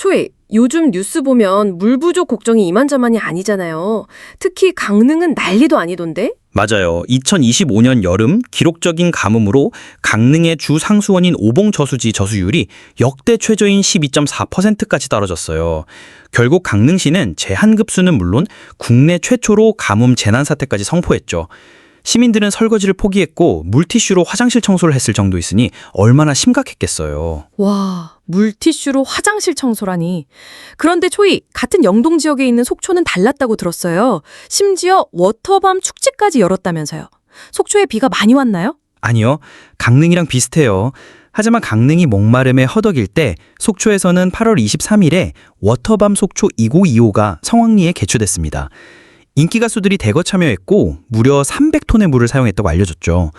초이, 요즘 뉴스 보면 물 부족 걱정이 이만저만이 아니잖아요. 특히 강릉은 난리도 아니던데? 맞아요. 2025년 여름 기록적인 가뭄으로 강릉의 주 상수원인 오봉저수지 저수율이 역대 최저인 12.4%까지 떨어졌어요. 결국 강릉시는 제한급수는 물론 국내 최초로 가뭄 재난사태까지 선포했죠. 시민들은 설거지를 포기했고 물티슈로 화장실 청소를 했을 정도였으니 얼마나 심각했겠어요. 와, 물티슈로 화장실 청소라니. 그런데 초이, 같은 영동 지역에 있는 속초는 달랐다고 들었어요. 심지어 워터밤 축제까지 열었다면서요. 속초에 비가 많이 왔나요? 아니요. 강릉이랑 비슷해요. 하지만 강릉이 목마름에 허덕일 때 속초에서는 8월 23일에 워터밤 속초 2925가 성황리에 개최됐습니다. 인기 가수들이 대거 참여했고 무려 300톤의 물을 사용했다고 알려졌죠.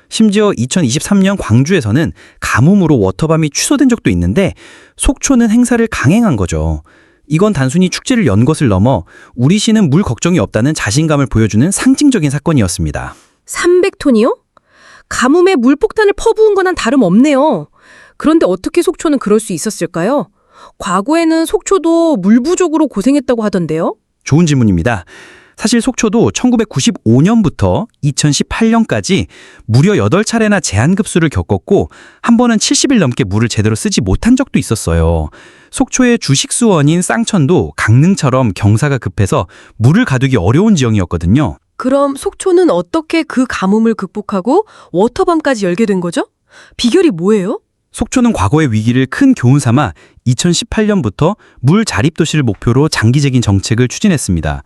심지어 2023년 광주에서는 가뭄으로 워터밤이 취소된 적도 있는데 속초는 행사를 강행한 거죠. 이건 단순히 축제를 연 것을 넘어 우리 시는 물 걱정이 없다는 자신감을 보여주는 상징적인 사건이었습니다. 300톤이요? 가뭄에 물폭탄을 퍼부은 거랑 다름없네요. 그런데 어떻게 속초는 그럴 수 있었을까요? 과거에는 속초도 물 부족으로 고생했다고 하던데요? 좋은 질문입니다. 사실 속초도 1995년부터 2018년까지 무려 8차례나 제한급수를 겪었고 한 번은 70일 넘게 물을 제대로 쓰지 못한 적도 있었어요. 속초의 주식수원인 쌍천도 강릉처럼 경사가 급해서 물을 가두기 어려운 지형이었거든요. 그럼 속초는 어떻게 그 가뭄을 극복하고 워터밤까지 열게 된 거죠? 비결이 뭐예요? 속초는 과거의 위기를 큰 교훈 삼아 2018년부터 물 자립도시를 목표로 장기적인 정책을 추진했습니다.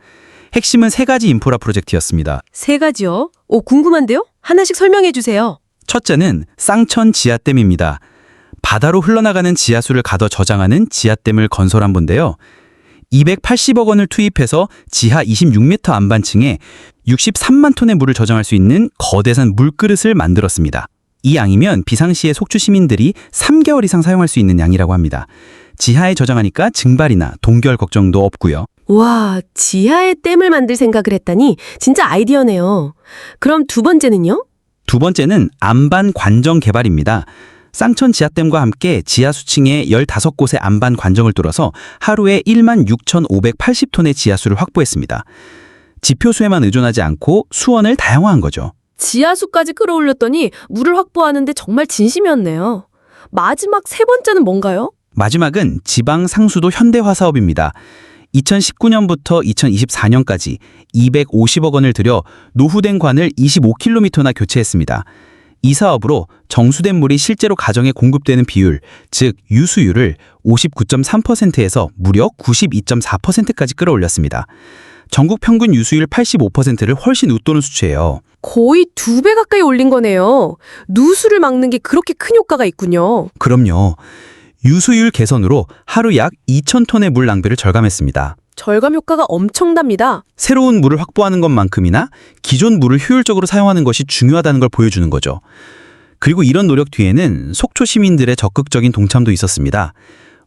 핵심은 3가지 인프라 프로젝트였습니다. 3가지요? 궁금한데요? 하나씩 설명해 주세요. 첫째는 쌍천 지하댐입니다. 바다로 흘러나가는 지하수를 가둬 저장하는 지하댐을 건설한 건데요. 280억 원을 투입해서 지하 26m 안반층에 63만 톤의 물을 저장할 수 있는 거대산 물그릇을 만들었습니다. 이 양이면 비상시에 속초 시민들이 3개월 이상 사용할 수 있는 양이라고 합니다. 지하에 저장하니까 증발이나 동결 걱정도 없고요. 와, 지하에 댐을 만들 생각을 했다니 진짜 아이디어네요. 그럼 2번째는요? 2번째는 안반 관정 개발입니다. 쌍천 지하댐과 함께 지하 수층에 15곳의 안반 관정을 뚫어서 하루에 16,580톤의 지하수를 확보했습니다. 지표수에만 의존하지 않고 수원을 다양화한 거죠. 지하수까지 끌어올렸더니 물을 확보하는데 정말 진심이었네요. 마지막 3번째는 뭔가요? 마지막은 지방 상수도 현대화 사업입니다. 2019년부터 2024년까지 250억 원을 들여 노후된 관을 25km나 교체했습니다. 이 사업으로 정수된 물이 실제로 가정에 공급되는 비율, 즉 유수율을 59.3%에서 무려 92.4%까지 끌어올렸습니다. 전국 평균 유수율 85%를 훨씬 웃도는 수치예요. 거의 2배 가까이 올린 거네요. 누수를 막는 게 그렇게 큰 효과가 있군요. 그럼요. 유수율 개선으로 하루 약 2,000톤의 물 낭비를 절감했습니다. 절감 효과가 엄청납니다. 새로운 물을 확보하는 것만큼이나 기존 물을 효율적으로 사용하는 것이 중요하다는 걸 보여주는 거죠. 그리고 이런 노력 뒤에는 속초 시민들의 적극적인 동참도 있었습니다.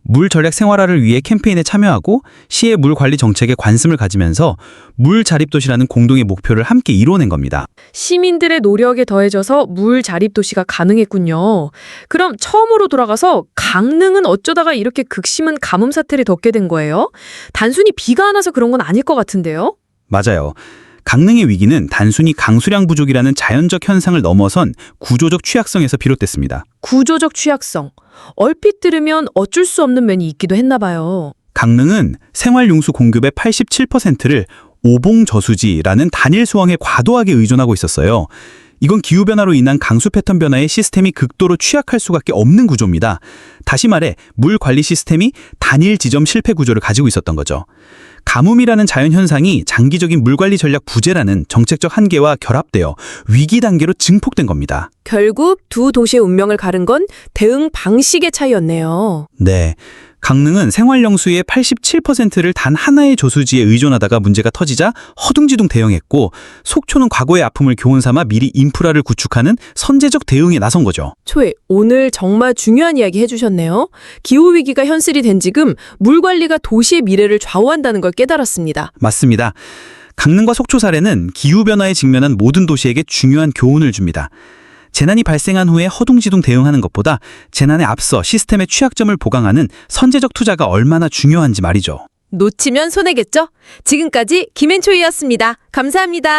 물 절약 생활화를 위해 캠페인에 참여하고 시의 물 관리 정책에 관심을 가지면서 물 자립도시라는 공동의 목표를 함께 이뤄낸 겁니다. 시민들의 노력에 더해져서 물 자립 도시가 가능했군요. 그럼 처음으로 돌아가서 강릉은 어쩌다가 이렇게 극심한 가뭄 사태를 겪게 된 거예요? 단순히 비가 안 와서 그런 건 아닐 것 같은데요? 맞아요. 강릉의 위기는 단순히 강수량 부족이라는 자연적 현상을 넘어선 구조적 취약성에서 비롯됐습니다. 구조적 취약성. 얼핏 들으면 어쩔 수 없는 면이 있기도 했나 봐요. 강릉은 생활용수 공급의 87%를 오봉저수지라는 단일 수원에 과도하게 의존하고 있었어요. 이건 기후변화로 인한 강수 패턴 변화에 시스템이 극도로 취약할 수밖에 없는 구조입니다. 다시 말해 물 관리 시스템이 단일 지점 실패 구조를 가지고 있었던 거죠. 가뭄이라는 자연현상이 장기적인 물관리 전략 부재라는 정책적 한계와 결합되어 위기 단계로 증폭된 겁니다. 결국 두 도시의 운명을 가른 건 대응 방식의 차이였네요. 네. 강릉은 생활용수의 87%를 단 하나의 조수지에 의존하다가 문제가 터지자 허둥지둥 대응했고 속초는 과거의 아픔을 교훈 삼아 미리 인프라를 구축하는 선제적 대응에 나선 거죠. 초에 오늘 정말 중요한 이야기 해주셨네요. 기후위기가 현실이 된 지금 물 관리가 도시의 미래를 좌우한다는 걸 깨달았습니다. 맞습니다. 강릉과 속초 사례는 기후변화에 직면한 모든 도시에게 중요한 교훈을 줍니다. 재난이 발생한 후에 허둥지둥 대응하는 것보다 재난에 앞서 시스템의 취약점을 보강하는 선제적 투자가 얼마나 중요한지 말이죠. 놓치면 손해겠죠? 지금까지 김앤초이였습니다. 감사합니다.